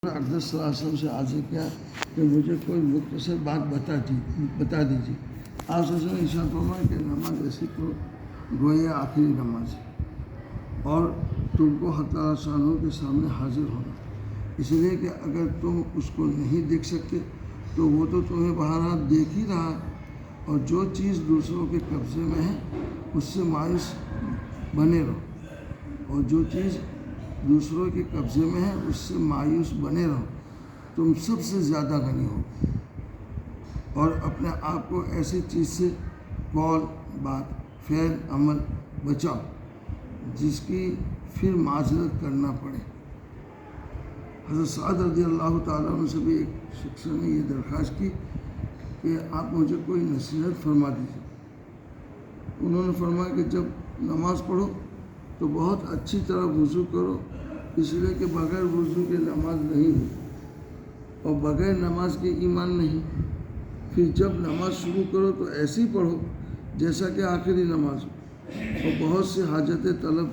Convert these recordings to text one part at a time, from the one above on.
اقدس صلی اللہ علیہ وسلم سے عرض کیا کہ مجھے کوئی مختصر بات بتا دیجیے۔ آپ صلی اللہ علیہ وسلم نے ارشاد فرمایا کہ نماز ایسی تو گویا آخری نماز ہے اور تم کو حق تعالیٰ شانوں کے سامنے حاضر ہونا، اس لیے کہ اگر تم اس کو نہیں دیکھ سکتے تو وہ تو تمہیں بہرحال دیکھ ہی رہا، اور جو چیز دوسروں کے قبضے میں ہے اس سے مایوس بنے رہو، اور جو چیز دوسروں کے قبضے میں ہے اس سے مایوس بنے رہو، تم سب سے زیادہ غنی ہو، اور اپنے آپ کو ایسی چیز سے قول بات فعل عمل بچاؤ جس کی پھر معذرت کرنا پڑے۔ حضرت سعد رضی اللہ تعالیٰ عنہ سے بھی ایک شخص نے یہ درخواست کی کہ آپ مجھے کوئی نصیحت فرما دیجیے۔ انہوں نے فرمایا کہ جب نماز پڑھو تو بہت اچھی طرح وضو کرو، اس لیے کہ بغیر وضو کے نماز نہیں ہوئی، اور بغیر نماز کے ایمان نہیں۔ پھر جب نماز شروع کرو تو ایسی پڑھو جیسا کہ آخری نماز ہو، اور بہت سی حاجتیں طلب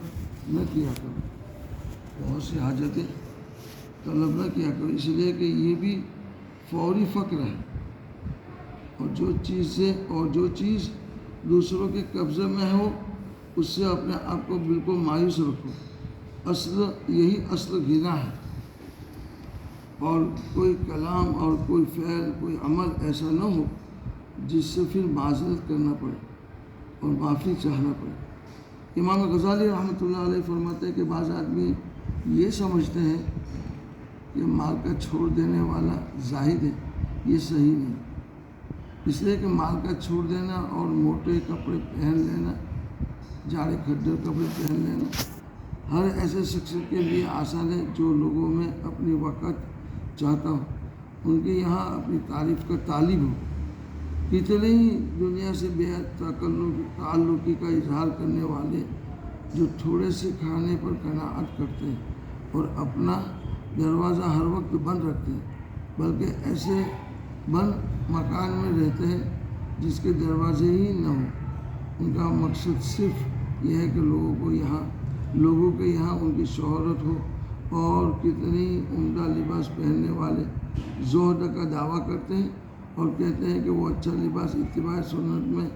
نہ کیا کرو، اس لیے کہ یہ بھی فوری فقر ہے، اور جو چیز دوسروں کے قبضے میں ہو اس سے اپنے آپ کو بالکل مایوس رکھو، یہی اصل غنا ہے، اور کوئی کلام اور کوئی فعل کوئی عمل ایسا نہ ہو جس سے پھر معذرت کرنا پڑے اور معافی چاہنا پڑے۔ امام غزالی رحمۃ اللہ علیہ فرماتے ہیں کہ بعض آدمی یہ سمجھتے ہیں کہ مال کا چھوڑ دینے والا زاہد ہے، یہ صحیح نہیں، اس لیے کہ مال کا چھوڑ دینا اور موٹے کپڑے پہن لینا، جاڑے کھڈر کپڑے پہن لینا ہر ایسے شخص کے لیے آسان ہے جو لوگوں میں اپنی وقت چاہتا ہو، ان کے یہاں اپنی تعریف کا طالب ہو۔ کتنے ہی دنیا سے بے حد تعلقی کا اظہار کرنے والے جو تھوڑے سے کھانے پر قناعت کرتے ہیں اور اپنا دروازہ ہر وقت بند رکھتے ہیں، بلکہ ایسے بند مکان میں رہتے ہیں جس کے دروازے ہی نہ ہوں۔ ان کا مقصد صرف یہ ہے کہ لوگوں کے یہاں ان کی شہرت ہو، اور کتنے ہی عمدہ لباس پہننے والے زہد کا دعویٰ کرتے ہیں اور کہتے ہیں کہ وہ اچھا لباس اتباع سنت میں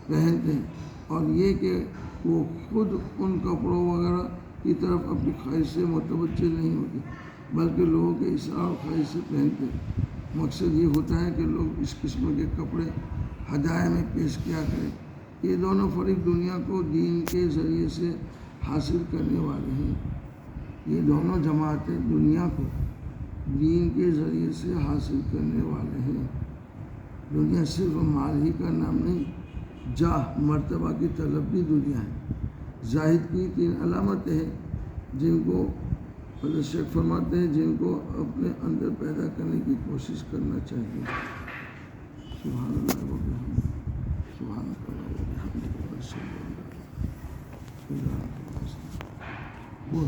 پہنتے ہیں، اور یہ کہ وہ خود ان کپڑوں وغیرہ کی طرف اپنی خواہش سے متوجہ نہیں ہوتے بلکہ لوگوں کے اشارہ اور خواہش سے پہنتے ہیں۔ مقصد یہ ہوتا ہے کہ لوگ اس قسم کے کپڑے ہدایہ میں پیش کیا کریں۔ یہ دونوں فریق دنیا کو دین کے ذریعے سے حاصل کرنے والے ہیں، یہ دونوں جماعتیں دنیا کو دین کے ذریعے سے حاصل کرنے والے ہیں۔ دنیا صرف مال ہی کا نام نہیں، جاہ مرتبہ کی طلب بھی دنیا ہے۔ زاہد کی 3 علامتیں ہیں جن کو حضرت شیخ فرماتے ہیں جن کو اپنے اندر پیدا کرنے کی کوشش کرنا چاہیے۔ سبحان اللہ و بحمدہ، سبحان اللہ و بحمدہ، وہ